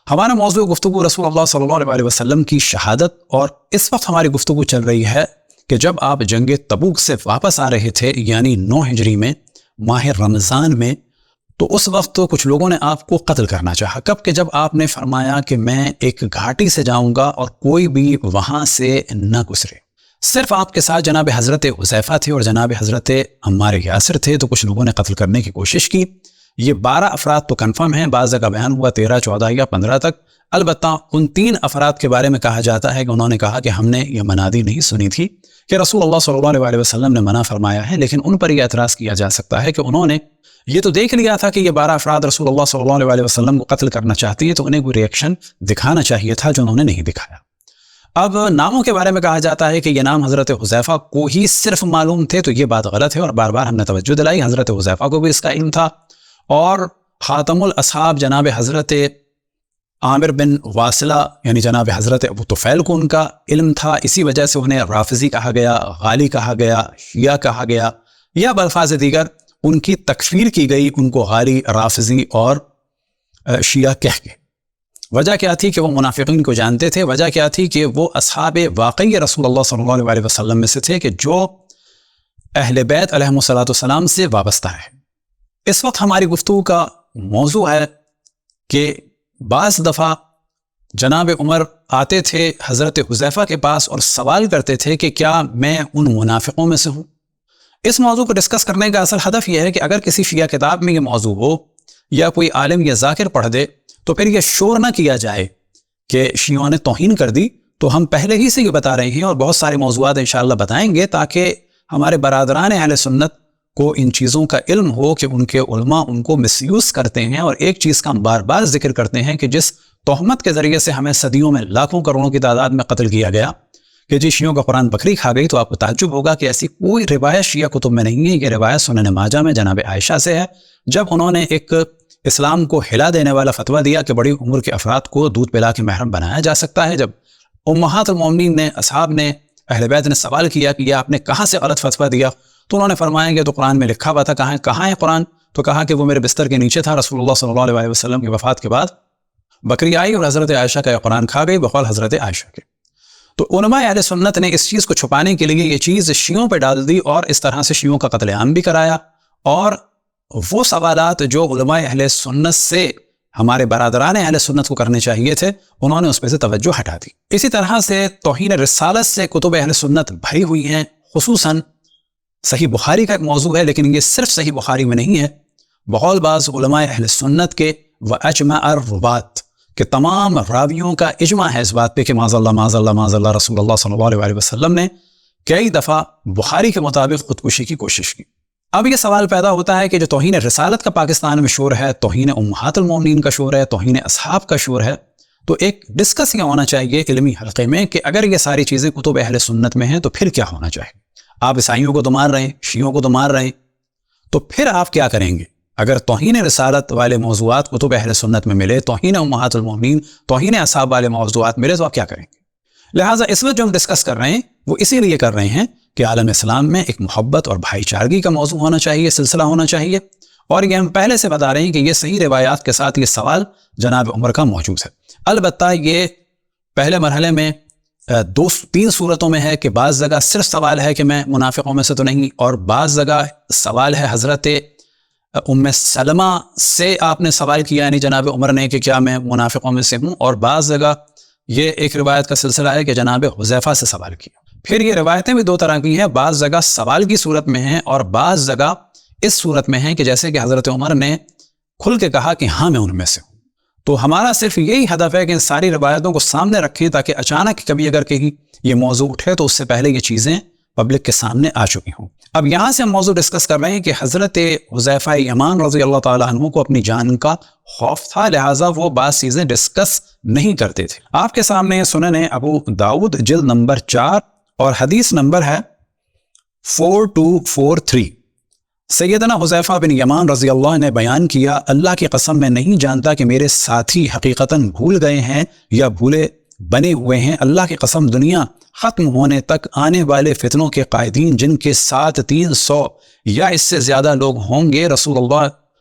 ہمارا موضوع گفتگو رسول اللہ صلی اللہ علیہ وسلم کی شہادت، اور اس وقت ہماری گفتگو چل رہی ہے کہ جب آپ جنگ تبوک سے واپس آ رہے تھے، یعنی 9 ہجری میں، ماہ رمضان میں، تو اس وقت کچھ لوگوں نے آپ کو قتل کرنا چاہا۔ کب کہ جب آپ نے فرمایا کہ میں ایک گھاٹی سے جاؤں گا اور کوئی بھی وہاں سے نہ گزرے، صرف آپ کے ساتھ جناب حضرت حذیفہ تھے اور جناب حضرت عمار یاسر تھے، تو کچھ لوگوں نے قتل کرنے کی کوشش کی۔ یہ 12 افراد تو کنفرم ہیں، بعض جگہ بیان ہوا 13، 14 یا 15 تک۔ البتہ ان 3 افراد کے بارے میں کہا جاتا ہے کہ انہوں نے کہا کہ ہم نے یہ منادی نہیں سنی تھی کہ رسول اللہ صلی اللہ علیہ وسلم نے منع فرمایا ہے، لیکن ان پر یہ اعتراض کیا جا سکتا ہے کہ انہوں نے یہ تو دیکھ لیا تھا کہ یہ 12 افراد رسول اللہ صلی اللہ علیہ وسلم کو قتل کرنا چاہتی ہے، تو انہیں کوئی ریئیکشن دکھانا چاہیے تھا جو انہوں نے نہیں دکھایا۔ اب ناموں کے بارے میں کہا جاتا ہے کہ یہ نام حضرت حذیفہ کو ہی صرف معلوم تھے، تو یہ بات غلط ہے اور بار بار ہم نے توجہ دلائی۔ حضرت حذیفہ کو بھی اس کا علم تھا، اور خاتم الاصحاب جناب حضرت عامر بن واصلہ یعنی جناب حضرت ابو طفیل کو ان کا علم تھا۔ اسی وجہ سے انہیں رافضی کہا گیا، غالی کہا گیا، شیعہ کہا گیا، یا بالفاظ دیگر ان کی تکفیر کی گئی، ان کو غالی، رافضی اور شیعہ کہہ کے۔ وجہ کیا تھی کہ وہ منافقین کو جانتے تھے، وجہ کیا تھی کہ وہ اصحاب واقعی رسول اللہ صلی اللہ علیہ وسلم میں سے تھے کہ جو اہل بیت علیہم السلام سے وابستہ ہے۔ اس وقت ہماری گفتگو کا موضوع ہے کہ بعض دفعہ جناب عمر آتے تھے حضرت حذیفہ کے پاس اور سوال کرتے تھے کہ کیا میں ان منافقوں میں سے ہوں؟ اس موضوع کو ڈسکس کرنے کا اصل ہدف یہ ہے کہ اگر کسی شیعہ کتاب میں یہ موضوع ہو یا کوئی عالم یا ذاکر پڑھ دے تو پھر یہ شور نہ کیا جائے کہ شیعوں نے توہین کر دی۔ تو ہم پہلے ہی سے یہ بتا رہے ہیں اور بہت سارے موضوعات انشاءاللہ بتائیں گے تاکہ ہمارے برادران اہل سنت کو ان چیزوں کا علم ہو کہ ان کے علماء ان کو مس یوز کرتے ہیں۔ اور ایک چیز کا ہم بار بار ذکر کرتے ہیں کہ جس تہمت کے ذریعے سے ہمیں صدیوں میں لاکھوں کروڑوں کی تعداد میں قتل کیا گیا کہ جی شیعوں کا قرآن بکری کھا گئی، تو آپ کو تعجب ہوگا کہ ایسی کوئی روایت شیعہ کتب میں نہیں ہے۔ یہ روایت سنن ماجہ میں جناب عائشہ سے ہے، جب انہوں نے ایک اسلام کو ہلا دینے والا فتویٰ دیا کہ بڑی عمر کے افراد کو دودھ پلا کے محرم بنایا جا سکتا ہے۔ جب امہات المومنین نے، اصحاب نے، اہل بیت نے سوال کیا کہ یہ آپ نے کہاں سے غلط فتویٰ دیا، تو انہوں نے فرمایا کہ تو قرآن میں لکھا ہوا تھا۔ کہاں ہے قرآن؟ تو کہا کہ وہ میرے بستر کے نیچے تھا رسول اللہ صلی اللہ علیہ وسلم کی وفات کے بعد۔ بکری آئی اور حضرت عائشہ کا قرآن کھا گئی بقول حضرت عائشہ کے۔ تو علماء اہل سنت نے اس چیز کو چھپانے کے لیے یہ چیز شیعوں پہ ڈال دی اور اس طرح سے شیعوں کا قتل عام بھی کرایا، اور وہ سوالات جو علماء اہل سنت سے ہمارے برادران اہل سنت کو کرنے چاہیے تھے، انہوں نے اس پہ سے توجہ ہٹا دی۔ اسی طرح سے توہین رسالت سے کتب اہل سنت بھری ہوئی ہیں، خصوصاً صحیح بخاری کا ایک موضوع ہے، لیکن یہ صرف صحیح بخاری میں نہیں ہے۔ بہت بعض علماء اہل سنت کے وَأَجْمَعَ الرُّوَاةِ کہ تمام راویوں کا اجماع ہے اس بات پہ کہ معاذ اللہ رسول اللہ صلی اللہ علیہ وسلم نے کئی دفعہ بخاری کے مطابق خودکشی کی کوشش کی۔ اب یہ سوال پیدا ہوتا ہے کہ جو توہین رسالت کا پاکستان میں شور ہے، توہین امہات المومنین کا شور ہے، توہین اصحاب کا شور ہے، تو ایک ڈسکس یہ ہونا چاہیے علمی حلقے میں کہ اگر یہ ساری چیزیں کتب اہل سنت میں ہیں تو پھر کیا ہونا چاہیے؟ آپ عیسائیوں کو تو مار رہے ہیں، شیعوں کو تو مار رہے ہیں، تو پھر آپ کیا کریں گے؟ اگر توہین رسالت والے موضوعات کتب اہل سنت میں ملے، توہین امہات المومنین، توہین اصحاب والے موضوعات ملے، تو آپ کیا کریں گے؟ لہٰذا اس وقت جو ہم ڈسکس کر رہے ہیں وہ اسی لیے کر رہے ہیں کہ عالم اسلام میں ایک محبت اور بھائی چارگی کا موضوع ہونا چاہیے، سلسلہ ہونا چاہیے، اور یہ ہم پہلے سے بتا رہے ہیں کہ یہ صحیح روایات کے ساتھ یہ سوال جناب عمر کا موجود ہے۔ البتہ یہ پہلے مرحلے میں 2-3 صورتوں میں ہے کہ بعض جگہ صرف سوال ہے کہ میں منافقوں میں سے تو نہیں، اور بعض جگہ سوال ہے حضرت ام سلمہ سے آپ نے سوال کیا یعنی جناب عمر نے کہ کیا میں منافقوں میں سے ہوں، اور بعض جگہ یہ ایک روایت کا سلسلہ ہے کہ جناب حذیفہ سے سوال کیا۔ پھر یہ روایتیں بھی 2 طرح کی ہیں، بعض جگہ سوال کی صورت میں ہیں اور بعض جگہ اس صورت میں ہیں کہ جیسے کہ حضرت عمر نے کھل کے کہا کہ ہاں میں ان میں سے ہوں۔ تو ہمارا صرف یہی ہدف ہے کہ ان ساری روایتوں کو سامنے رکھیں تاکہ اچانک کبھی اگر کہیں یہ موضوع اٹھے تو اس سے پہلے یہ چیزیں پبلک کے سامنے آ چکی ہوں۔ اب یہاں سے ہم موضوع ڈسکس کر رہے ہیں کہ حضرت حذیفہ یمان رضی اللہ تعالیٰ عنہ کو اپنی جان کا خوف تھا، لہٰذا وہ بعض چیزیں ڈسکس نہیں کرتے تھے۔ آپ کے سامنے سنن ابو داؤد جلد نمبر 4 اور حدیث نمبر ہے 4243۔ سیدنا حذیفہ بن یمان رضی اللہ عنہ نے بیان کیا، اللہ کی قسم میں نہیں جانتا کہ میرے ساتھی حقیقتاً بھول گئے ہیں یا بھولے بنے ہوئے ہیں۔ اللہ کی قسم دنیا ختم ہونے تک آنے والے فتنوں کے قائدین جن کے ساتھ 300 یا اس سے زیادہ لوگ ہوں گے، رسول اللہ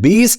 20,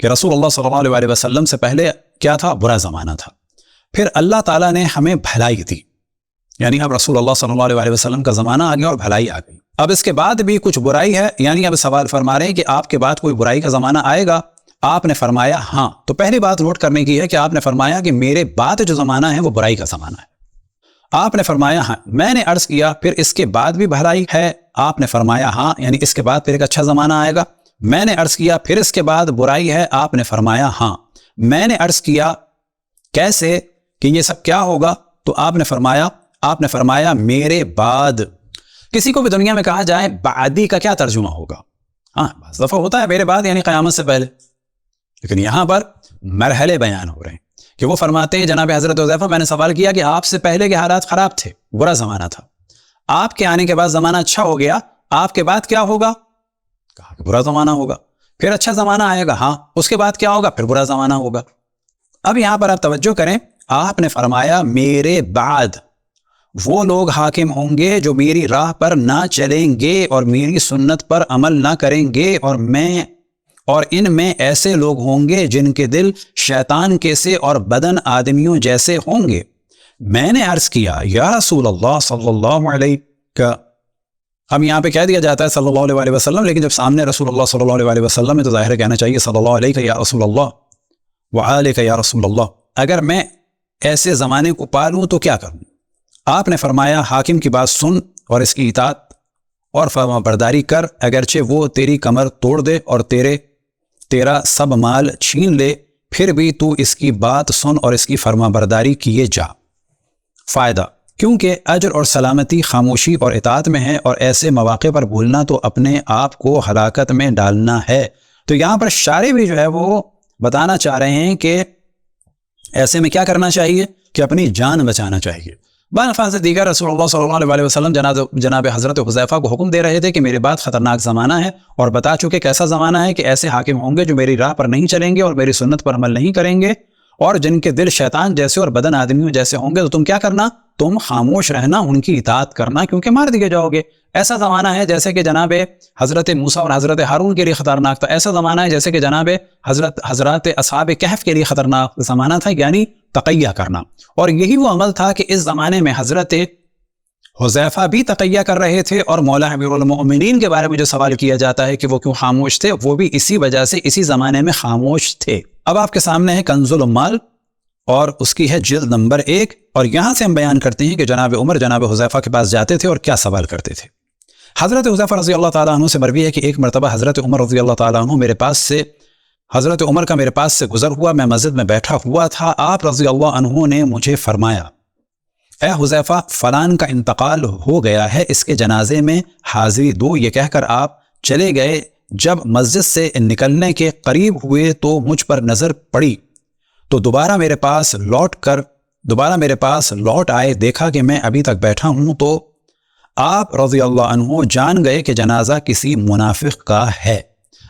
کہ رسول اللہ صلی اللہ علیہ وسلم سے پہلے کیا تھا؟ برا زمانہ تھا، پھر اللہ تعالیٰ نے ہمیں بھلائی دی، یعنی اب رسول اللہ صلی اللہ علیہ وسلم کا زمانہ آ گیا اور بھلائی آ گئی۔ اب اس کے بعد بھی کچھ برائی ہے، یعنی اب سوال فرما رہے ہیں کہ آپ کے بعد کوئی برائی کا زمانہ آئے گا؟ آپ نے فرمایا ہاں۔ تو پہلی بات نوٹ کرنے کی ہے کہ آپ نے فرمایا کہ میرے بعد جو زمانہ ہے وہ برائی کا زمانہ ہے۔ آپ نے فرمایا ہاں۔ میں نے عرض کیا پھر اس کے بعد بھی بھلائی ہے؟ آپ نے فرمایا ہاں، یعنی اس کے بعد پھر ایک اچھا زمانہ آئے گا۔ میں نے عرض کیا پھر اس کے بعد برائی ہے؟ آپ نے فرمایا ہاں۔ میں نے عرض کیا کیسے، کہ یہ سب کیا ہوگا؟ تو آپ نے فرمایا میرے بعد۔ کسی کو بھی دنیا میں کہا جائے بعدی کا کیا ترجمہ ہوگا؟ ہاں، بعض دفعہ ہوتا ہے میرے بعد یعنی قیامت سے پہلے، لیکن یہاں پر مرحلے بیان ہو رہے ہیں کہ وہ فرماتے ہیں جناب حضرت حذیفہ میں نے سوال کیا کہ آپ سے پہلے کے حالات خراب تھے، برا زمانہ تھا، آپ کے آنے کے بعد زمانہ اچھا ہو گیا، آپ کے بعد کیا ہوگا؟ کہا کہ برا زمانہ ہوگا۔ پھر اچھا زمانہ آئے گا، ہاں، اس کے بعد کیا ہوگا؟ پھر برا زمانہ ہوگا۔ اب یہاں پر آپ توجہ کریں، آپ نے فرمایا میرے بعد وہ لوگ حاکم ہوں گے جو میری راہ پر نہ چلیں گے اور میری سنت پر عمل نہ کریں گے، اور ان میں ایسے لوگ ہوں گے جن کے دل شیطان کے سے اور بدن آدمیوں جیسے ہوں گے۔ میں نے عرض کیا یا رسول اللہ صلی اللہ علیہ کا، اب یہاں پہ کہہ دیا جاتا ہے صلی اللہ علیہ وسلم، لیکن جب سامنے رسول اللہ صلی اللہ علیہ وسلم ہے تو ظاہر کہنا چاہیے صلی اللہ علیہ یا رسول اللہ وعلیک یا رسول اللہ۔ اگر میں ایسے زمانے کو پالوں تو کیا کروں؟ آپ نے فرمایا حاکم کی بات سن اور اس کی اطاعت اور فرما برداری کر، اگرچہ وہ تیری کمر توڑ دے اور تیرا سب مال چھین لے، پھر بھی تو اس کی بات سن اور اس کی فرما برداری کیے جا۔ فائدہ، کیونکہ اجر اور سلامتی خاموشی اور اطاعت میں ہے، اور ایسے مواقع پر بھولنا تو اپنے آپ کو ہلاکت میں ڈالنا ہے۔ تو یہاں پر شارح بھی جو ہے وہ بتانا چاہ رہے ہیں کہ ایسے میں کیا کرنا چاہیے کہ اپنی جان بچانا چاہیے۔ بنفاذ دیگر رسول اللہ صلی اللہ علیہ وسلم جناب حضرت حذیفہ کو حکم دے رہے تھے کہ میرے بعد خطرناک زمانہ ہے، اور بتا چکے کیسا زمانہ ہے کہ ایسے حاکم ہوں گے جو میری راہ پر نہیں چلیں گے اور میری سنت پر عمل نہیں کریں گے، اور جن کے دل شیطان جیسے اور بدن آدمیوں جیسے ہوں گے۔ تو تم کیا کرنا؟ تم خاموش رہنا، ان کی اطاعت کرنا، کیونکہ مار دیے جاؤ گے۔ ایسا زمانہ ہے جیسے کہ جناب حضرت موسیٰ اور حضرت ہارون کے لیے خطرناک تھا، ایسا زمانہ ہے جیسے کہ جناب حضرات اصحاب کہف کے لیے خطرناک زمانہ تھا، یعنی تقیہ کرنا۔ اور یہی وہ عمل تھا کہ اس زمانے میں حضرت حذیفہ بھی تقیہ کر رہے تھے، اور مولا امیر المؤمنین کے بارے میں جو سوال کیا جاتا ہے کہ وہ کیوں خاموش تھے، وہ بھی اسی وجہ سے اسی زمانے میں خاموش تھے۔ اب آپ کے سامنے ہے کنز العمال اور اس کی ہے جلد نمبر 1، اور یہاں سے ہم بیان کرتے ہیں کہ جناب عمر جناب حذیفہ کے پاس جاتے تھے اور کیا سوال کرتے تھے۔ حضرت حذیفہ رضی اللہ تعالیٰ عنہ سے مروی ہے کہ ایک مرتبہ حضرت عمر رضی اللہ تعالیٰ عنہ حضرت عمر کا میرے پاس سے گزر ہوا، میں مسجد میں بیٹھا ہوا تھا۔ آپ رضی اللہ عنہ نے مجھے فرمایا اے حذیفہ، فلان کا انتقال ہو گیا ہے، اس کے جنازے میں حاضری دو۔ یہ کہہ کر آپ چلے گئے۔ جب مسجد سے نکلنے کے قریب ہوئے تو مجھ پر نظر پڑی، تو دوبارہ میرے پاس لوٹ آئے۔ دیکھا کہ میں ابھی تک بیٹھا ہوں تو آپ رضی اللہ عنہ جان گئے کہ جنازہ کسی منافق کا ہے۔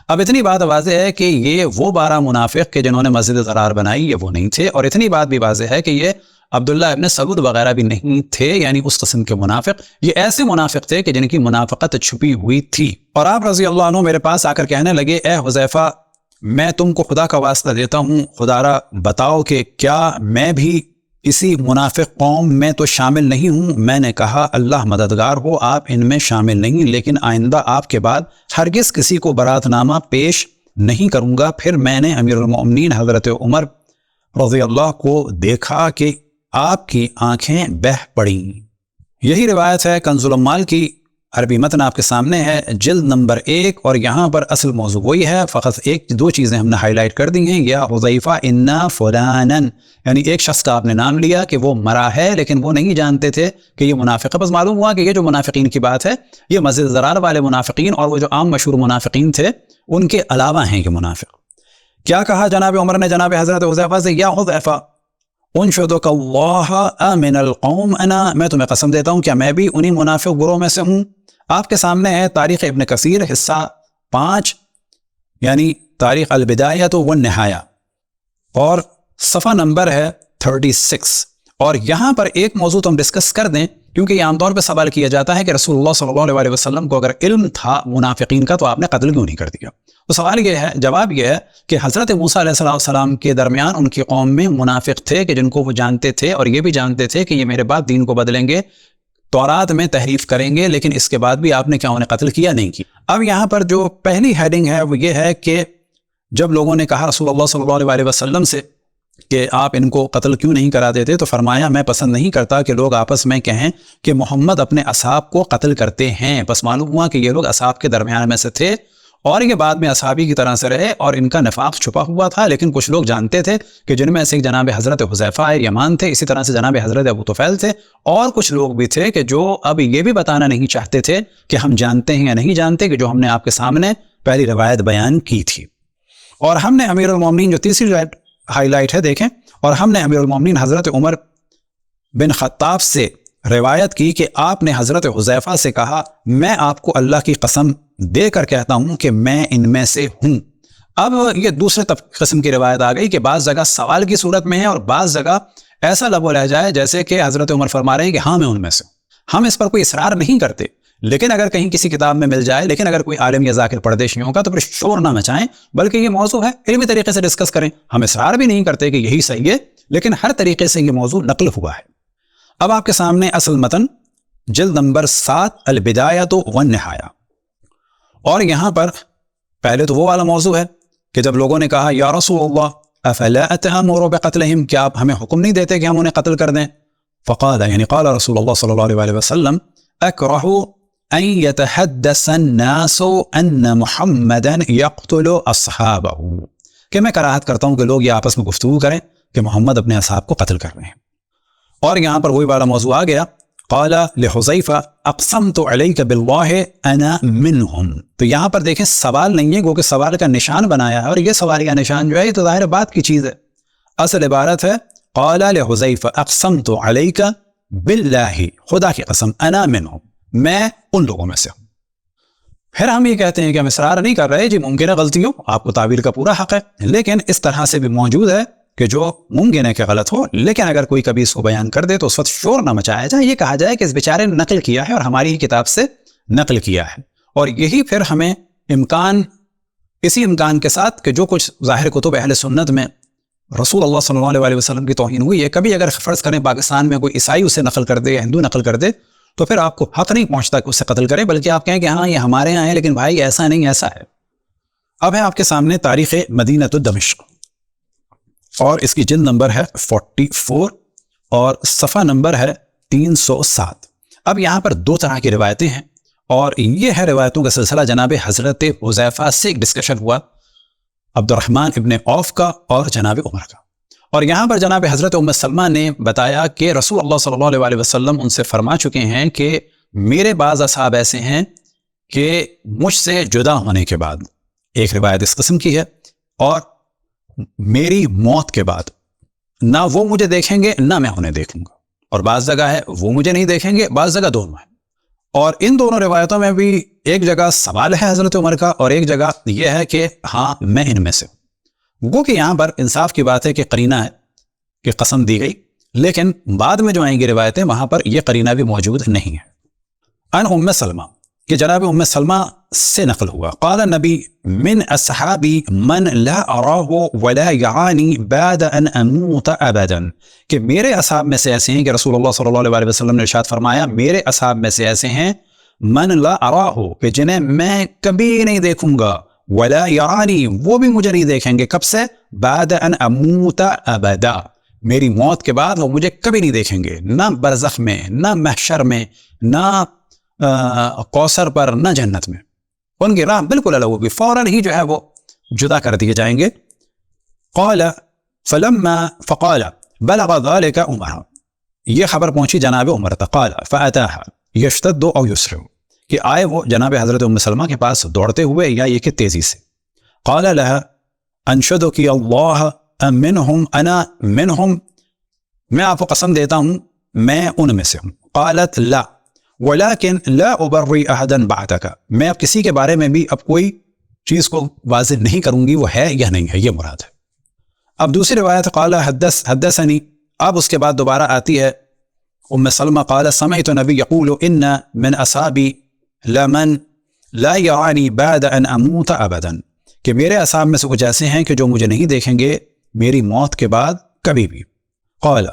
اب اتنی بات واضح ہے کہ یہ وہ 12 منافق کہ جنہوں نے مسجد ضرار بنائی یہ وہ نہیں تھے، اور اتنی بات بھی واضح ہے کہ یہ عبداللہ ابن سعود وغیرہ بھی نہیں تھے، یعنی اس قسم کے منافق۔ یہ ایسے منافق تھے کہ جن کی منافقت چھپی ہوئی تھی۔ اور آپ رضی اللہ عنہ میرے پاس آ کر کہنے لگے اے حذیفہ، میں تم کو خدا کا واسطہ دیتا ہوں، خدا را بتاؤ کہ کیا میں بھی اسی منافق قوم میں تو شامل نہیں ہوں؟ میں نے کہا اللہ مددگار ہو، آپ ان میں شامل نہیں، لیکن آئندہ آپ کے بعد ہرگز کسی کو برات نامہ پیش نہیں کروں گا۔ پھر میں نے امیر المؤمنین حضرت عمر رضی اللہ کو دیکھا کہ آپ کی آنکھیں بہہ پڑیں۔ یہی روایت ہے کنز العمال کی، عربی متن آپ کے سامنے ہے، جلد نمبر 1، اور یہاں پر اصل موضوع وہی ہے، فقط 1-2 چیزیں ہم نے ہائی لائٹ کر دی ہیں۔ یا حذیفہ انا فلانن، یعنی ایک شخص کا آپ نے نام لیا کہ وہ مرا ہے، لیکن وہ نہیں جانتے تھے کہ یہ منافق ہے۔ بس معلوم ہوا کہ یہ جو منافقین کی بات ہے یہ مسجد ضرار والے منافقین اور وہ جو عام مشہور منافقین تھے ان کے علاوہ ہیں یہ منافق۔ کیا کہا جناب عمر نے جناب حضرت حذیفہ سے، یا حذیفہ انشدک اللہ من القوم انا، میں تمہیں قسم دیتا ہوں کیا میں بھی انہی منافق گروہ میں سے ہوں۔ آپ کے سامنے ہے تاریخ ابن کثیر حصہ 5، یعنی تاریخ البدایہ والنہایہ، اور صفحہ نمبر ہے 36، اور یہاں پر ایک موضوع تو ہم ڈسکس کر دیں، کیونکہ یہ عام طور پہ سوال کیا جاتا ہے کہ رسول اللہ صلی اللہ علیہ وسلم کو اگر علم تھا منافقین کا تو آپ نے قتل کیوں نہیں کر دیا؟ تو سوال یہ ہے، جواب یہ ہے کہ حضرت موسیٰ علیہ السلام کے درمیان ان کی قوم میں منافق تھے کہ جن کو وہ جانتے تھے اور یہ بھی جانتے تھے کہ یہ میرے بعد دین کو بدلیں گے، تورات میں تحریف کریں گے، لیکن اس کے بعد بھی آپ نے کیا انہیں قتل کیا؟ نہیں کیا۔ اب یہاں پر جو پہلی ہیڈنگ ہے وہ یہ ہے کہ جب لوگوں نے کہا رسول اللہ صلی اللہ علیہ وسلم سے کہ آپ ان کو قتل کیوں نہیں کرا دیتے، تو فرمایا میں پسند نہیں کرتا کہ لوگ آپس میں کہیں کہ محمد اپنے اصحاب کو قتل کرتے ہیں۔ بس معلوم ہوا کہ یہ لوگ اصحاب کے درمیان میں سے تھے اور یہ بعد میں اصحابی کی طرح سے رہے اور ان کا نفاق چھپا ہوا تھا، لیکن کچھ لوگ جانتے تھے کہ جن میں سے ایک جناب حضرت حذیفہ یمان تھے، اسی طرح سے جناب حضرت ابو طفیل تھے، اور کچھ لوگ بھی تھے کہ جو اب یہ بھی بتانا نہیں چاہتے تھے کہ ہم جانتے ہیں یا نہیں جانتے، کہ جو ہم نے آپ کے سامنے پہلی روایت بیان کی تھی۔ اور ہم نے امیر المومنین، جو تیسری روایت ہائی لائٹ ہے دیکھیں، اور ہم نے امیر المومنین حضرت عمر بن خطاب سے روایت کی کہ آپ نے حضرت حذیفہ سے کہا میں آپ کو اللہ کی قسم دے کر کہتا ہوں کہ میں ان میں سے ہوں۔ اب یہ دوسرے قسم کی روایت آ گئی کہ بعض جگہ سوال کی صورت میں ہے اور بعض جگہ ایسا لب و لہجہ ہے جیسے کہ حضرت عمر فرما رہے ہیں کہ ہاں میں ان میں سے ہوں۔ ہم اس پر کوئی اصرار نہیں کرتے، لیکن اگر کہیں کسی کتاب میں مل جائے، لیکن اگر کوئی عالم یا ذاکر پردیش نہیں ہوگا تو پھر شور نہ مچائیں، بلکہ یہ موضوع ہے علمی طریقے سے ڈسکس کریں۔ ہم اصرار بھی نہیں کرتے کہ یہی صحیح ہے، لیکن ہر طریقے سے یہ موضوع نقل ہوا ہے۔ اب آپ کے سامنے اصل متن جلد نمبر 7 البدایۃ والنہایہ، اور یہاں پر پہلے تو وہ والا موضوع ہے کہ جب لوگوں نے کہا یا رسول اللہ افلا اتأمر بقتلہم، کیا آپ ہمیں حکم نہیں دیتے کہ ہم انہیں قتل کر دیں؟ فقال، یعنی قال رسول اللہ صلی اللہ علیہ وسلم اکرہ ان یتحدث الناس ان محمدا یقتل اصحابہ، کہ میں کراہت کرتا ہوں کہ لوگ یہ آپس میں گفتگو کریں کہ محمد اپنے اصحاب کو قتل کر رہے ہیں۔ اور یہاں پر وہی والا موضوع آ گیا، قال لحذیفہ اقسمت علیک باللہ انا منہم۔ تو یہاں پر دیکھیں سوال نہیں ہے، وہ کہ سوال کا نشان بنایا ہے، اور یہ سوال کا نشان جو ہے یہ تو ظاہر بات کی چیز ہے۔ اصل عبارت ہے قال لحذیفہ اقسمت علیک باللہ، خدا کی قسم، انا منہم، میں ان لوگوں میں سے ہوں۔ پھر ہم یہ کہتے ہیں کہ ہم اصرار نہیں کر رہے، جی ممکن ہے غلطی ہو، آپ کو تعبیر کا پورا حق ہے، لیکن اس طرح سے بھی موجود ہے کہ جو ممکن ہے کہ غلط ہو، لیکن اگر کوئی کبھی اس کو بیان کر دے تو اس وقت شور نہ مچایا جائے، یہ کہا جائے کہ اس بیچارے نے نقل کیا ہے اور ہماری ہی کتاب سے نقل کیا ہے۔ اور یہی پھر ہمیں اسی امکان کے ساتھ کہ جو کچھ ظاہر کتب اہل سنت میں رسول اللہ صلی اللہ علیہ وسلم کی توہین ہوئی ہے، کبھی اگر فرض کریں پاکستان میں کوئی عیسائی اسے نقل کر دے یا ہندو نقل کر دے تو پھر آپ کو حق نہیں پہنچتا کہ اسے قتل کرے، بلکہ آپ کہیں کہ ہاں یہ ہمارے یہاں ہے، لیکن بھائی ایسا نہیں، ایسا ہے۔ اب ہے آپ کے سامنے تاریخ مدینہ دمشق، اور اس کی جلد نمبر ہے 44 اور صفحہ نمبر ہے 307۔ اب یہاں پر دو طرح کی روایتیں ہیں، اور یہ ہے روایتوں کا سلسلہ جناب حضرت حذیفہ سے ایک ڈسکشن ہوا، عبد الرحمن ابن عوف کا اور جناب عمر کا، اور یہاں پر جناب حضرت ام سلمہ نے بتایا کہ رسول اللہ صلی اللہ علیہ وسلم ان سے فرما چکے ہیں کہ میرے بعض اصحاب ایسے ہیں کہ مجھ سے جدا ہونے کے بعد، ایک روایت اس قسم کی ہے، اور میری موت کے بعد نہ وہ مجھے دیکھیں گے نہ میں انہیں دیکھوں گا، اور بعض جگہ ہے وہ مجھے نہیں دیکھیں گے، بعض جگہ دونوں ہیں۔ اور ان دونوں روایتوں میں بھی ایک جگہ سوال ہے حضرت عمر کا، اور ایک جگہ یہ ہے کہ ہاں میں ان میں سے ہوں۔ وہ کہ یہاں پر انصاف کی بات ہے کہ قرینہ ہے کہ قسم دی گئی، لیکن بعد میں جو آئیں گی روایتیں وہاں پر یہ قرینہ بھی موجود نہیں ہے۔ ان ام سلمہ، کہ جناب ام سلمہ سے نقل ہوا، قال نبی من اصحابی من لا اراہ ولا یعانی بعد ان اموت ابدا، کہ میرے اصحاب میں سے ایسے ہیں، کہ رسول اللہ صلی اللہ علیہ وسلم نے ارشاد فرمایا میرے اصحاب میں سے ایسے ہیں من لا اراہ، کہ جنہیں میں کبھی نہیں دیکھوں گا، ولا یعانی، وہ بھی مجھے نہیں دیکھیں گے، کب سے؟ بعد ان اموت ابدا، میری موت کے بعد وہ مجھے کبھی نہیں دیکھیں گے، نہ برزخ میں، نہ محشر میں، نہ کوثر پر، نہ جنت میں، ان کی راہ بالکل الگ ہوگی، فوراً ہی جو ہے وہ جدا کر دیے جائیں گے۔ قال فلما فقال بلغ ذلك عمر، یہ خبر پہنچی جناب عمر تک، قال فاتاها يشتد او يسرع، کہ آئے وہ جناب حضرت ام سلمہ کے پاس دوڑتے ہوئے یا یہ کہ تیزی سے۔ قال لها انشدك اللہ منهم انا منهم، میں آپ کو قسم دیتا ہوں میں ان میں سے ہوں۔ قالت لا ولكن لا ابری احدا بعدك، میں اب کسی کے بارے میں بھی اب کوئی چیز کو واضح نہیں کروں گی وہ ہے یا نہیں ہے، یہ مراد ہے۔ اب دوسری روایت قال حدثني اب اس کے بعد دوبارہ آتی ہے ام سلمہ قال سمعت نبی یقول ان من اصحابی لمن لا یعانی بعد ان اموت ابدا، کہ میرے اصحاب میں سے کچھ ایسے ہیں کہ جو مجھے نہیں دیکھیں گے میری موت کے بعد کبھی بھی۔ قال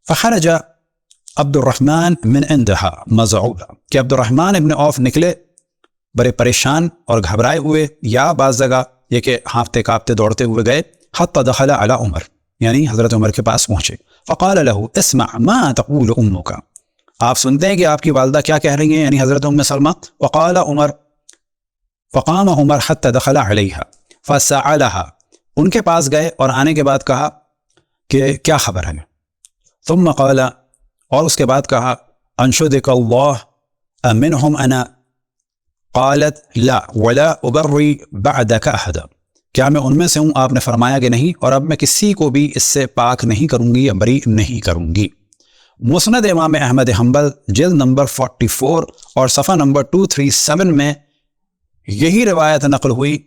فخرج عبد الرحمن من عندها مذعورا، کہ عبد الرحمن ابن عوف نکلے بڑے پریشان اور گھبرائے ہوئے، یا بعض جگہ یہ کہ ہانفتے کانپتے دوڑتے ہوئے گئے، حتی دخل علی عمر، یعنی حضرت عمر کے پاس پہنچے۔ فقال له اسمع ما تقول امك، آپ سنتے ہیں کہ آپ کی والدہ کیا کہہ رہی ہیں، یعنی حضرت ام سلمہ۔ وقال عمر فقام عمر حتی دخل علیہا فسألها، ان کے پاس گئے اور آنے کے بعد کہا کہ کیا خبر ہے، ثم قال، اور اس کے بعد کہا انشدک اللہ امنہم انا، قالت لا ولا ابری بعدک احدا، کیا میں ان میں سے ہوں؟ آپ نے فرمایا کہ نہیں، اور اب میں کسی کو بھی اس سے پاک نہیں کروں گی یا بری نہیں کروں گی۔ مسند امام احمد حنبل جلد نمبر 44 اور صفحہ نمبر 237 میں یہی روایت نقل ہوئی،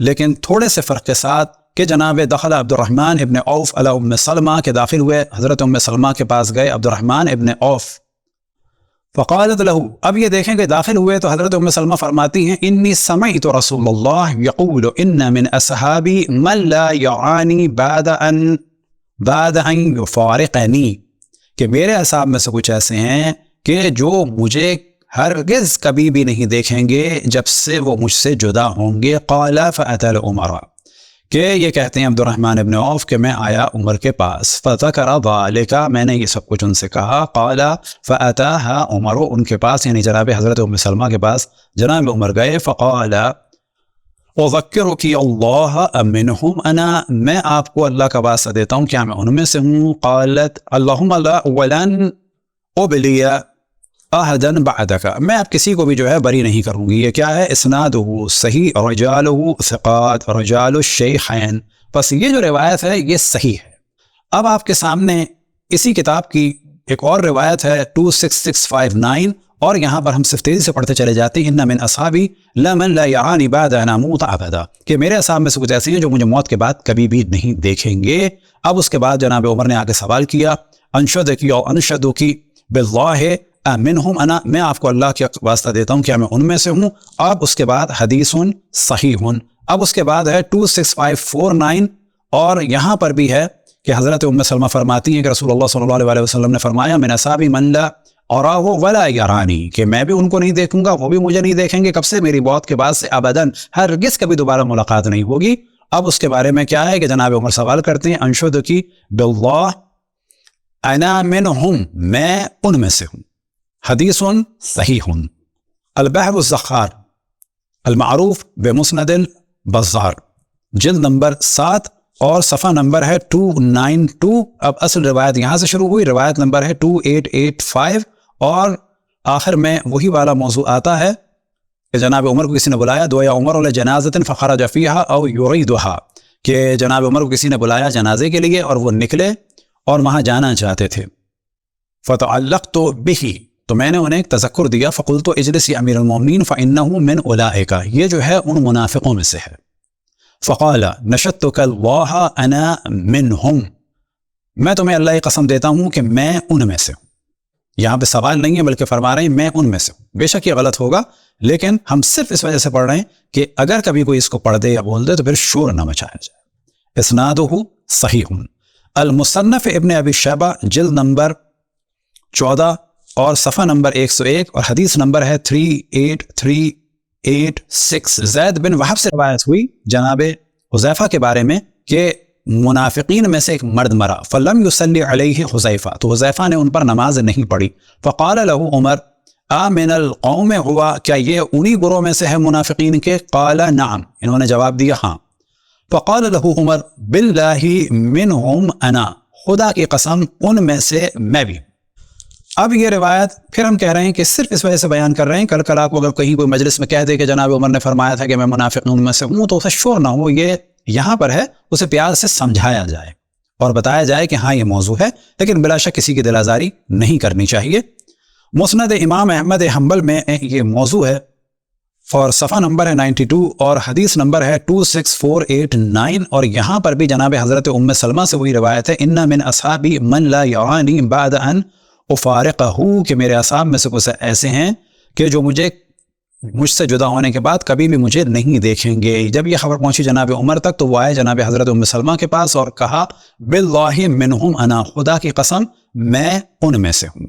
لیکن تھوڑے سے فرق کے ساتھ کہ جناب دخل عبد الرحمن ابن عوف علی ام سلمہ کے داخل ہوئے، حضرت ام سلمہ کے پاس گئے عبد الرحمن ابن عوف، فقالت له، اب یہ دیکھیں کہ داخل ہوئے تو حضرت ام سلمہ فرماتی ہیں انی سمعت رسول اللہ یقول ان من اصحابی من لا یعانی بعد ان یفارقنی، کہ میرے اصحاب میں سے کچھ ایسے ہیں کہ جو مجھے ہرگز کبھی بھی نہیں دیکھیں گے جب سے وہ مجھ سے جدا ہوں گے۔ قال فأتى عمر، کہ یہ کہتے ہیں عبد الرحمن ابن عوف کہ میں آیا عمر کے پاس، فذکر ذالک، میں نے یہ سب کچھ ان سے کہا۔ قال فأتاها عمر، ان کے پاس یعنی جناب حضرت ام سلمہ کے پاس جناب عمر گئے۔ فقال اذکرک اللہ منہم انا، میں آپ کو اللہ کا واسطہ دیتا ہوں کیا میں ان میں سے ہوں؟ قالت اللہم لا ولن ابلی احدا بعدک، میں اب کسی کو بھی جو ہے بری نہیں کروں گی۔ یہ کیا ہے؟ اسنادہ صحیح، رجالہ ثقات، رجال الشیخین، بس یہ جو روایت ہے یہ صحیح ہے۔ اب آپ کے سامنے اسی کتاب کی ایک اور روایت ہے 26659، اور یہاں پر ہم صرف تیزی سے پڑھتے چلے جاتے ہیں۔ ان من اصحابی لمن لا یعانی بعد ان اموت ابدا، کہ میرے اصحاب میں سے کچھ ایسے ہیں جو مجھے موت کے بعد کبھی بھی نہیں دیکھیں گے۔ اب اس کے بعد جناب عمر نے آ کے سوال کیا انشدکی اور انشدکی باللہ منہم انا، میں آپ کو اللہ کے واسطہ دیتا ہوں کیا میں ان میں سے ہوں؟ اب اس کے بعد حدیث صحیح، اب اس کے بعد ہے 26549، اور یہاں پر بھی ہے کہ حضرت ام سلمہ فرماتی ہیں کہ رسول اللہ صلی اللہ علیہ وسلم نے فرمایا من اصحابی من لا اراہ ولا یرانی، کہ میں بھی ان کو نہیں دیکھوں گا وہ بھی مجھے نہیں دیکھیں گے، کب سے؟ میری موت کے بعد سے ابداً، ہرگز کبھی دوبارہ ملاقات نہیں ہوگی۔ اب اس کے بارے میں کیا ہے کہ جناب عمر سوال کرتے ہیں انشدکی باللہ انا منہم، میں ان میں سے ہوں، حدیث صحیح۔ البحر الزخار المعروف بمسند البزار جلد نمبر 7 اور صفحہ نمبر ہے 292۔ اب اصل روایت یہاں سے شروع ہوئی، روایت نمبر ہے 2885، اور آخر میں وہی والا موضوع آتا ہے کہ جناب عمر کو کسی نے بلایا، دعا عمر علی جنازۃ فخرج فیہا او یریدھا، کہ جناب عمر کو کسی نے بلایا جنازے کے لیے اور وہ نکلے اور وہاں جانا چاہتے تھے۔ فتعلقت بہ، تو میں نے انہیں ایک تذکر دیا، فقلت اجلس یا امیر المومنین فانہ من اولئک، یہ جو ہے ان منافقوں میں سے ہے۔ فقال نشدتک اللہ انا منہم، میں تمہیں اللہ کی قسم دیتا ہوں کہ میں ان میں سے ہوں۔ یہاں پہ سوال نہیں ہے بلکہ فرما رہے ہیں میں ان میں سے ہوں۔ بے شک یہ غلط ہوگا، لیکن ہم صرف اس وجہ سے پڑھ رہے ہیں کہ اگر کبھی کوئی اس کو پڑھ دے یا بول دے تو پھر شور نہ مچایا جائے۔ اسنادہ صحیح۔ المصنف ابن ابی شیبہ جلد نمبر 14 اور صفحہ نمبر 101 اور حدیث نمبر ہے 38386۔ زید بن وہب سے روایت ہوئی جناب حذیفہ کے بارے میں کہ منافقین میں سے ایک مرد مرا، فلم یصلی علیہ حذیفہ، تو حذیفہ نے ان پر نماز نہیں پڑھی۔ فقال له عمر آمن القوم ہوا، کیا یہ انہی گروہ میں سے ہے منافقین کے؟ قال نعم، انہوں نے جواب دیا ہاں۔ فقال له عمر باللہ منہم انا، خدا کی قسم ان میں سے میں بھی۔ اب یہ روایت پھر ہم کہہ رہے ہیں کہ صرف اس وجہ سے بیان کر رہے ہیں، کل کل آپ کو اگر کہیں کوئی مجلس میں کہہ دے کہ جناب عمر نے فرمایا تھا کہ میں منافقین میں سے ہوں، تو اسے شور نہ ہو، یہ یہاں پر ہے، اسے پیار سے سمجھایا جائے اور بتایا جائے کہ ہاں یہ موضوع ہے، لیکن بلا شک کسی کی دل آزاری نہیں کرنی چاہیے۔ مسند امام احمد حنبل میں یہ موضوع ہے اور صفحہ نمبر ہے 92 اور حدیث نمبر ہے 26489، اور یہاں پر بھی جناب حضرت ام سلمہ سے وہی روایت ہے، ان من اصحابی من لا یعانی بعد ان افارقہ، کہ میرے اصحاب میں سے کچھ ایسے ہیں کہ جو مجھ سے جدا ہونے کے بعد کبھی بھی مجھے نہیں دیکھیں گے۔ جب یہ خبر پہنچی جناب عمر تک تو وہ آئے جناب حضرت ام سلمہ کے پاس اور کہا باللہ منہم انا، خدا کی قسم میں ان میں سے ہوں۔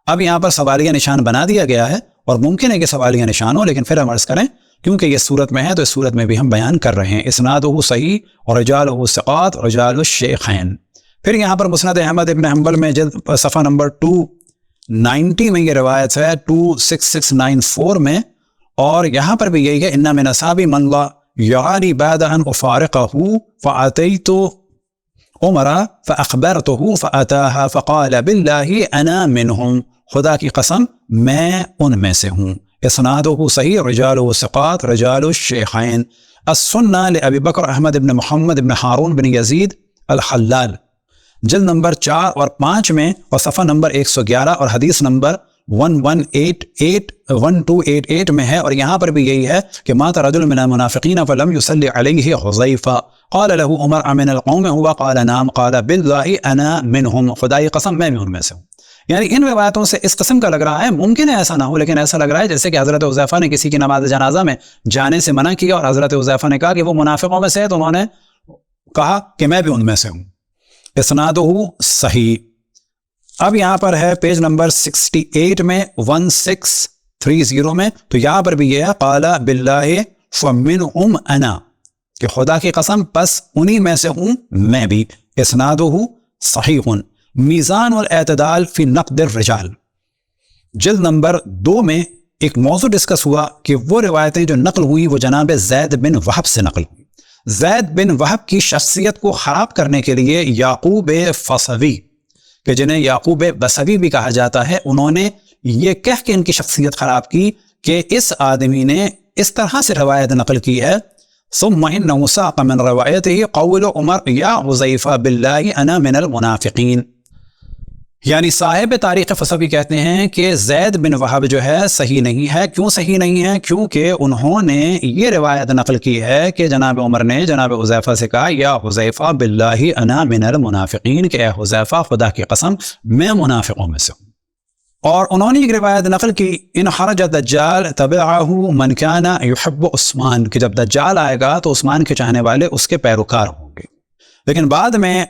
اب یہاں پر سوالیہ نشان بنا دیا گیا ہے، اور ممکن ہے کہ سوالیہ نشان ہو، لیکن پھر ہم عرض کریں کیونکہ یہ صورت میں ہے تو اس صورت میں بھی ہم بیان کر رہے ہیں۔ اسنادہ صحیح اور رجالہ ثقات رجال الشیخین۔ پھر یہاں پر مسند احمد ابن حنبل میں جلد صفحہ نمبر 290 میں یہ روایت ہے 26694 میں، اور یہاں پر بھی یہی ہے، ان من اصحابی من لا یعانی بعد ان افارقہ فاتیت عمر فاخبرته فاتاها فقال باللہ انا منہم، خدا کی قسم میں ان میں سے ہوں۔ اسنادہ صحیح رجالہ ثقات رجال الشیخین۔ السنہ لابی بکر احمد بن محمد بن ہارون بن یزید الحلال، جلد نمبر 4 اور 5 میں، اور صفحہ نمبر 111 اور حدیث نمبر 1288 میں ہے، اور یہاں پر بھی یہی ہے کہ مات رجل من المنافقین فلم يصلی علیہ حذیفہ قال له عمر امن القوم هو قال نعم قال باللہ انا منہم، خدائی قسم میں ان میں سے ہوں۔ یعنی ان روایتوں سے اس قسم کا لگ رہا ہے، ممکن ہے ایسا نہ ہو لیکن ایسا لگ رہا ہے جیسے کہ حضرت حذیفہ نے کسی کی نماز جنازہ میں جانے سے منع کیا، اور حضرت حذیفہ نے کہا کہ وہ منافقوں میں سے ہے، تو انہوں نے کہا کہ میں بھی ان میں سے ہوں۔ اسنادہ صحیح۔ اب یہاں پر ہے پیج نمبر 68 میں 1630 میں، تو یہاں پر بھی یہ ہے قال باللہ فمنہم انا، کہ خدا کی قسم پس انہی میں سے ہوں میں بھی۔ اسنادہ صحیح۔ میزان والاعتدال فی نقد الرجال، جلد نمبر 2 میں ایک موضوع ڈسکس ہوا کہ وہ روایتیں جو نقل ہوئی وہ جناب زید بن وہب سے نقل ہوئی۔ زید بن وہب کی شخصیت کو خراب کرنے کے لیے یعقوب فصوی، کہ جنہیں یعقوب بصوی بھی کہا جاتا ہے، انہوں نے یہ کہہ کے ان کی شخصیت خراب کی کہ اس آدمی نے اس طرح سے روایت نقل کی ہے ثم انه ساق من روایته قول عمر یا حذیفہ باللہ انا من المنافقین۔ یعنی صاحب تاریخ فصوی کہتے ہیں کہ زید بن وہب جو ہے صحیح نہیں ہے۔ کیوں صحیح نہیں ہے؟ کیونکہ انہوں نے یہ روایت نقل کی ہے کہ جناب عمر نے جناب حذیفہ سے کہا یا حذیفہ باللہ انا من المنافقین، کہ اے حذیفہ خدا کی قسم میں منافقوں میں سے ہوں۔ اور انہوں نے ایک روایت نقل کی ان خرج الدجال تبعہ من کان یحب عثمان، کہ جب دجال آئے گا تو عثمان کے چاہنے والے اس کے پیروکار ہوں گے۔ لیکن بعد میں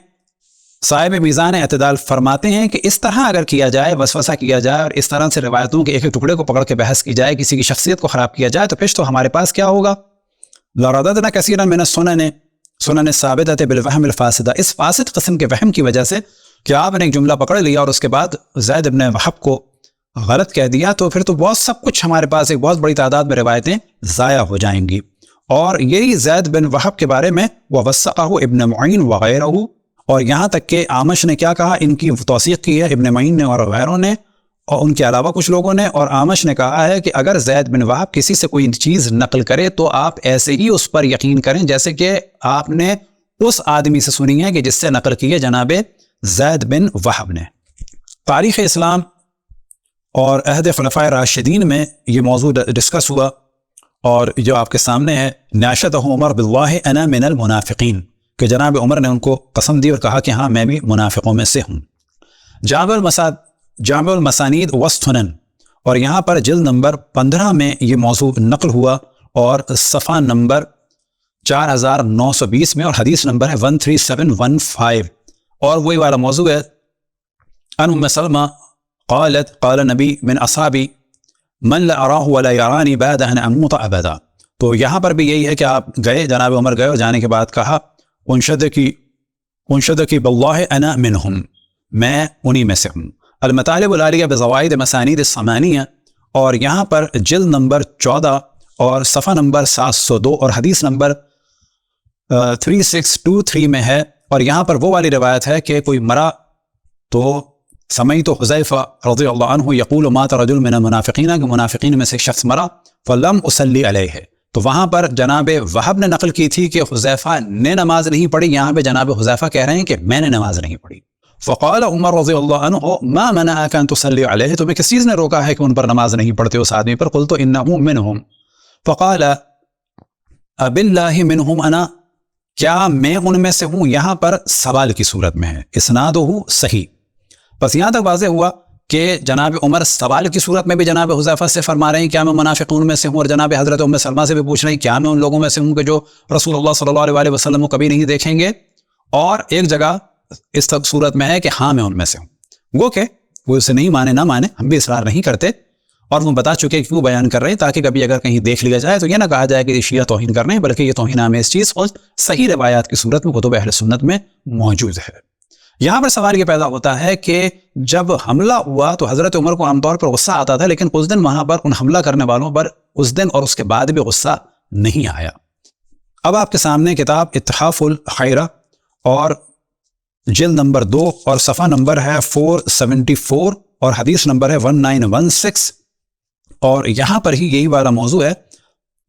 صاحب میزان اعتدال فرماتے ہیں کہ اس طرح اگر کیا جائے، وسوسہ کیا جائے اور اس طرح سے روایتوں کے ایک ایک ٹکڑے کو پکڑ کے بحث کی جائے، کسی کی شخصیت کو خراب کیا جائے، تو پھر تو ہمارے پاس کیا ہوگا؟ لرددنا کثیرا من السنن ثابتۃ بالوہم الفاسدہ، اس فاسد قسم کے وہم کی وجہ سے کہ آپ نے ایک جملہ پکڑ لیا اور اس کے بعد زید بن وہب کو غلط کہہ دیا، تو پھر تو بہت سب کچھ ہمارے پاس ایک بہت بڑی تعداد میں روایتیں ضائع ہو جائیں گی۔ اور یہی زید بن وہب کے بارے میں ووثقہ ابن معین وغیرہ، اور یہاں تک کہ آمش نے کیا کہا، ان کی توثیق کی ہے ابن معین نے اور غیروں نے، اور ان کے علاوہ کچھ لوگوں نے، اور آمش نے کہا ہے کہ اگر زید بن وہب کسی سے کوئی چیز نقل کرے تو آپ ایسے ہی اس پر یقین کریں جیسے کہ آپ نے اس آدمی سے سنی ہے کہ جس سے نقل کی ہے جناب زید بن وہب نے۔ تاریخ اسلام اور عہد خلفائے راشدین میں یہ موضوع ڈسکس ہوا، اور جو آپ کے سامنے ہے ناشدہ عمر باللہ انا من المنافقین، کہ جناب عمر نے ان کو قسم دی اور کہا کہ ہاں میں بھی منافقوں میں سے ہوں۔ جامع المسانید والسنن، اور یہاں پر جلد نمبر 15 میں یہ موضوع نقل ہوا، اور صفحہ نمبر 4920 میں، اور حدیث نمبر ہے 13715، اور وہی والا موضوع ہے ان ام سلمہ قالت قال نبی من اصحابی من لا اراہ ولا یرانی بعد ان اموت ابدا۔ تو یہاں پر بھی یہی ہے کہ آپ گئے، جناب عمر گئے اور جانے کے بعد کہا انشد کی باللہ انا منہم، میں انہی میں سے ہوں۔ المطالب العالیہ بزوائد مسانید الثمانیہ، اور یہاں پر جلد نمبر 14 اور صفحہ نمبر 702 اور حدیث نمبر 3623 میں ہے، اور یہاں پر وہ والی روایت ہے کہ کوئی مرا تو سمیت حذیفہ رضی اللہ عنہ یقول مات رجل من المنافقین، کہ منافقین میں سے شخص مرا فلم اصلی علیہ، تو وہاں پر جناب وہب نے نقل کی تھی کہ حذیفہ نے نماز نہیں پڑھی، یہاں پہ جناب حذیفہ کہہ رہے ہیں کہ میں نے نماز نہیں پڑھی۔ فقال عمر رضی اللہ عنہ ما منعک ان تصلی علیہ، تمہیں کس چیز نے روکا ہے کہ ان پر نماز نہیں پڑھتے اس آدمی پر؟ قلت انہ منہم، فقال اباللہ منہم انا، کیا میں ان میں سے ہوں؟ یہاں پر سوال کی صورت میں ہے، اسنادہ صحیح. بس یہاں تک واضح ہوا کہ جناب عمر سوال کی صورت میں بھی جناب حذیفہ سے فرما رہے ہیں کیا میں منافقون میں سے ہوں، اور جناب حضرت ام سلمہ سے بھی پوچھ رہے ہیں کیا میں ان لوگوں میں سے ہوں کہ جو رسول اللہ صلی اللہ علیہ وسلم کو کبھی نہیں دیکھیں گے. اور ایک جگہ اس صورت میں ہے کہ ہاں میں ان میں سے ہوں. وہ کہ وہ اسے نہیں مانے نہ مانے، ہم بھی اصرار نہیں کرتے، اور وہ بتا چکے کیوں بیان کر رہے ہیں تاکہ کبھی اگر کہیں دیکھ لیا جائے تو یہ نہ کہا جائے کہ یہ شیعہ توہین کر رہے ہیں، بلکہ یہ توہین عام اس چیز اور صحیح روایات کی صورت میں کتب اہل سنت میں موجود ہے. یہاں پر سوال یہ پیدا ہوتا ہے کہ جب حملہ ہوا تو حضرت عمر کو عام طور پر غصہ آتا تھا، لیکن اس دن وہاں پر ان حملہ کرنے والوں پر اس دن اور اس کے بعد بھی غصہ نہیں آیا. اب آپ کے سامنے کتاب اتحاف الحیرہ اور جلد نمبر 2 اور صفحہ نمبر ہے 474 اور حدیث نمبر ہے 1916، اور یہاں پر ہی یہی والا موضوع ہے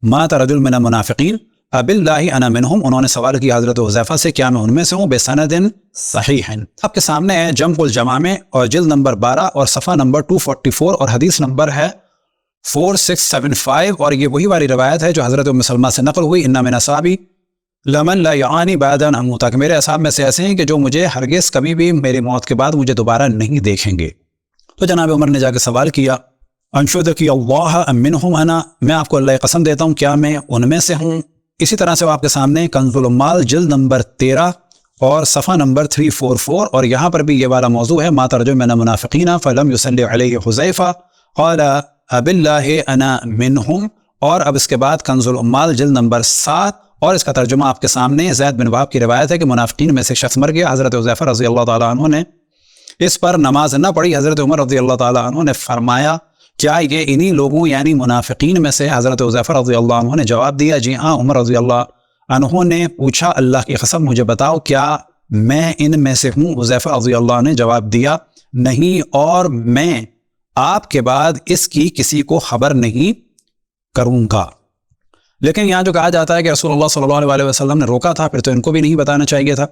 مات رجل من المنافقین اباللہ انا منہم. انہوں نے سوال کیا حضرت حذیفہ سے کیا میں ان میں سے ہوں، بسند صحیح. آپ کے سامنے ہے جمع الجوامع اور جلد نمبر 12 اور صفحہ نمبر 244 اور حدیث نمبر ہے 4675، اور یہ وہی والی روایت ہے جو حضرت ام سلمہ سے نقل ہوئی، ان من اصحابی لمن لا یعانی بعد ان اموت، کہ میرے اصحاب میں سے ایسے ہیں کہ جو مجھے ہرگز کبھی بھی میری موت کے بعد مجھے دوبارہ نہیں دیکھیں گے. تو جناب عمر نے جا کے سوال کیا انشدک اللہ ام منہم انا، میں آپ کو اللہ کی قسم دیتا ہوں کیا میں ان میں سے ہوں. اسی طرح سے وہ آپ کے سامنے کنز العمال جلد نمبر 13 اور صفحہ نمبر 344، اور یہاں پر بھی یہ والا موضوع ہے ما ترجم من المنافقین فلم یصلی علیہ حذیفہ قال اباللہ انا منہم. اور اب اس کے بعد کنز العمال جلد نمبر 7 اور اس کا ترجمہ آپ کے سامنے زید بن وہب کی روایت ہے کہ منافقین میں سے شخص مر گیا، حضرت حذیفہ رضی اللہ تعالیٰ عنہ نے اس پر نماز نہ پڑھی. حضرت عمر رضی اللہ تعالیٰ عنہ نے فرمایا کیا یہ انہی لوگوں یعنی منافقین میں سے؟ حضرت حذیفہ رضی اللہ عنہ نے جواب دیا جی ہاں. عمر رضی اللہ عنہ نے پوچھا اللہ کی قسم مجھے بتاؤ کیا میں ان میں سے ہوں؟ حذیفہ رضی اللہ عنہ نے جواب دیا نہیں، اور میں آپ کے بعد اس کی کسی کو خبر نہیں کروں گا. لیکن یہاں جو کہا جاتا ہے کہ رسول اللہ صلی اللہ علیہ وسلم نے روکا تھا، پھر تو ان کو بھی نہیں بتانا چاہیے تھا.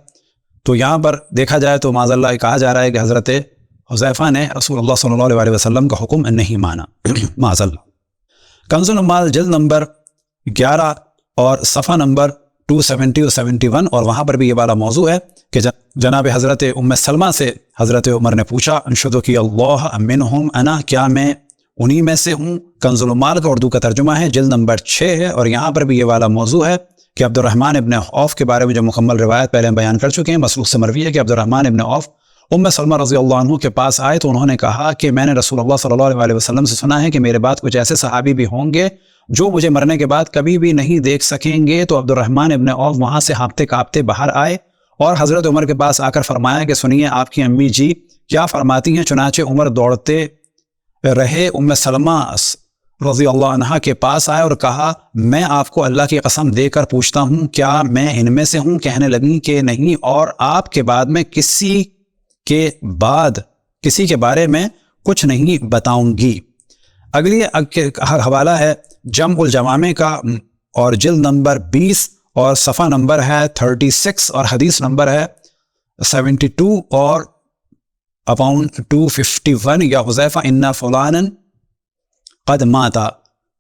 تو یہاں پر دیکھا جائے تو معاذ اللہ کہا جا رہا ہے کہ حضرت حذیفہ نے رسول اللہ صلی اللہ علیہ وسلم کا حکم نہیں مانا معاذ اللہ. کنز العمال جلد نمبر 11 اور صفحہ نمبر 270 اور 71، اور وہاں پر بھی یہ والا موضوع ہے کہ جناب حضرت ام سلمہ سے حضرت عمر نے پوچھا انشدک اللہ منہم انا، کیا میں انہی میں سے ہوں. کنز العمال کا اردو کا ترجمہ ہے جلد نمبر 6 ہے، اور یہاں پر بھی یہ والا موضوع ہے کہ عبد الرحمن ابن عوف کے بارے میں جو مکمل روایت پہلے ہم بیان کر چکے ہیں، مسروق سے مروی ہے کہ عبد الرحمن ابن عوف ام سلمہ رضی اللہ عنہ کے پاس آئے تو انہوں نے کہا کہ میں نے رسول اللہ صلی اللہ علیہ وسلم سے سنا ہے کہ میرے بعد کچھ ایسے صحابی بھی ہوں گے جو مجھے مرنے کے بعد کبھی بھی نہیں دیکھ سکیں گے. تو عبد الرحمن ابن عوف وہاں سے ہانپتے کانپتے باہر آئے اور حضرت عمر کے پاس آ کر فرمایا کہ سنیے آپ کی امی جی کیا فرماتی ہیں. چنانچہ عمر دوڑتے رہے ام سلمہ رضی اللہ عنہ کے پاس آئے اور کہا میں آپ کو اللہ کی قسم دے کر پوچھتا ہوں کیا میں ان میں سے ہوں؟ کہنے لگیں کہ نہیں، اور آپ کے بعد میں کسی کے بارے میں کچھ نہیں بتاؤں گی. اگلی حوالہ ہے جمع الجوامع کا اور جلد نمبر 20 اور صفحہ نمبر ہے 36 اور حدیث نمبر ہے 72 اور اپاؤنڈ 251، یا حذیفہ ان فلانا قد ماتا،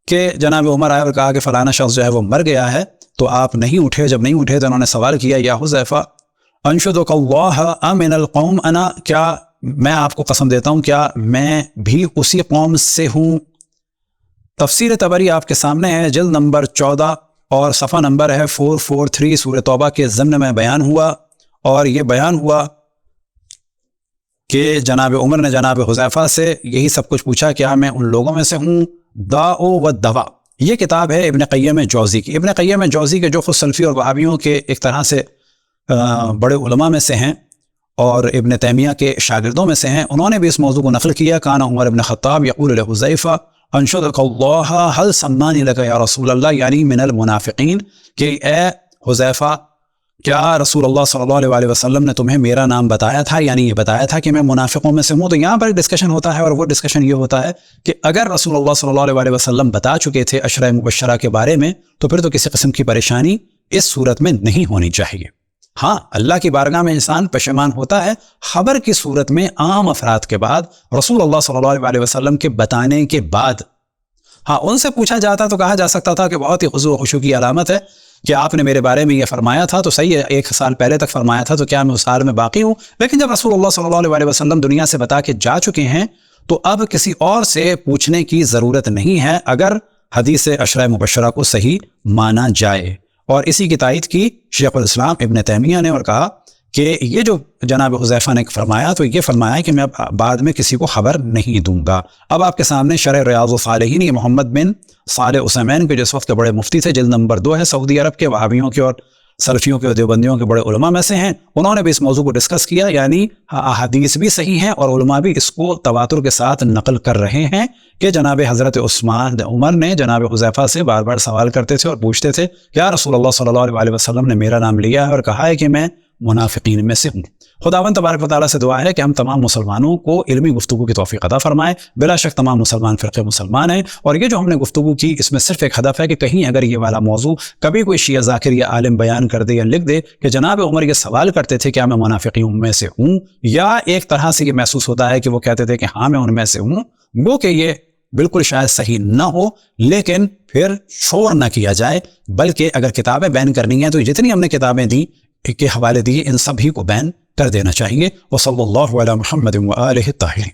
کہ جناب عمر آئے اور کہا کہ فلانا شخص جو ہے وہ مر گیا ہے. تو آپ نہیں اٹھے. جب نہیں اٹھے تو انہوں نے سوال کیا یا حذیفہ انشدک اللہ من القوم انا، کیا میں آپ کو قسم دیتا ہوں کیا میں بھی اسی قوم سے ہوں. تفسیر طبری آپ کے سامنے ہے جلد نمبر 14 اور صفحہ نمبر ہے 443، سورہ توبہ کے ضمن میں بیان ہوا، اور یہ بیان ہوا کہ جناب عمر نے جناب حذیفہ سے یہی سب کچھ پوچھا کیا میں ان لوگوں میں سے ہوں. داء و دوا، یہ کتاب ہے ابن قیم جوزی کی. ابن قیم جوزی کے جو خود سلفی اور وہابیوں کے ایک طرح سے بڑے علماء میں سے ہیں اور ابن تیمیہ کے شاگردوں میں سے ہیں، انہوں نے بھی اس موضوع کو نقل کیا. کان عمر ابن خطاب یقول لحذیفہ انشدک اللہ هل سمانی لک یا رسول اللہ، یعنی من المنافقین، کہ اے حذیفہ کیا رسول اللہ صلی اللہ علیہ وسلم نے تمہیں میرا نام بتایا تھا، یعنی یہ بتایا تھا کہ میں منافقوں میں سے ہوں. تو یہاں پر ڈسکشن ہوتا ہے، اور وہ ڈسکشن یہ ہوتا ہے کہ اگر رسول اللہ صلی اللہ علیہ وسلم بتا چکے تھے عشرہ مبشرہ کے بارے میں تو پھر تو کسی قسم کی پریشانی اس صورت میں نہیں ہونی چاہیے. ہاں، اللہ کی بارگاہ میں انسان پشیمان ہوتا ہے خبر کی صورت میں عام افراد کے بعد، رسول اللہ صلی اللہ علیہ وسلم کے بتانے کے بعد. ہاں ان سے پوچھا جاتا تو کہا جا سکتا تھا کہ بہت ہی خضوع و خشوع کی علامت ہے کہ آپ نے میرے بارے میں یہ فرمایا تھا تو صحیح ہے، 1 سال پہلے تک فرمایا تھا تو کیا میں اس حال میں باقی ہوں؟ لیکن جب رسول اللہ صلی اللہ علیہ وسلم دنیا سے بتا کے جا چکے ہیں تو اب کسی اور سے پوچھنے کی ضرورت نہیں ہے اگر حدیث عشرہ مبشرہ کو صحیح مانا جائے۔ اور اسی کی تائید کی شیخ الاسلام ابن تیمیہ نے اور کہا کہ یہ جو جناب حذیفہ نے فرمایا تو یہ فرمایا کہ میں اب بعد میں کسی کو خبر نہیں دوں گا۔ اب آپ کے سامنے شرح ریاض الصالحین یہ محمد بن صالح عثیمین کے جس وقت کے بڑے مفتی تھے، جلد نمبر 2 ہے، سعودی عرب کے وہابیوں کے اور سلفیوں کے اور دیوبندیوں کے بڑے علماء میں سے ہیں، انہوں نے بھی اس موضوع کو ڈسکس کیا، یعنی احادیث بھی صحیح ہیں اور علماء بھی اس کو تواتر کے ساتھ نقل کر رہے ہیں کہ جناب حضرت عمر نے جناب حذیفہ سے بار بار سوال کرتے تھے اور پوچھتے تھے کہ رسول اللہ صلی اللہ علیہ وسلم نے میرا نام لیا ہے اور کہا ہے کہ میں منافقین میں سے ہوں۔ خداوند تبارک و تعالیٰ سے دعا ہے کہ ہم تمام مسلمانوں کو علمی گفتگو کی توفیق عطا فرمائے۔ بلا شک تمام مسلمان فرقے مسلمان ہیں، اور یہ جو ہم نے گفتگو کی اس میں صرف ایک ہدف ہے کہ کہیں اگر یہ والا موضوع کبھی کوئی شیعہ ذاکر یا عالم بیان کر دے یا لکھ دے کہ جناب عمر یہ سوال کرتے تھے کیا میں منافقین میں سے ہوں، یا ایک طرح سے یہ محسوس ہوتا ہے کہ وہ کہتے تھے کہ ہاں میں ان میں سے ہوں، وہ کہ یہ بالکل شاید صحیح نہ ہو، لیکن پھر شور نہ کیا جائے، بلکہ اگر کتابیں بین کرنی ہیں تو جتنی ہم نے کتابیں دی کے حوالے دیے ان سبھی کو بین کر دینا چاہیے۔ وصلی اللہ علی محمد وآلہ الطاہرین۔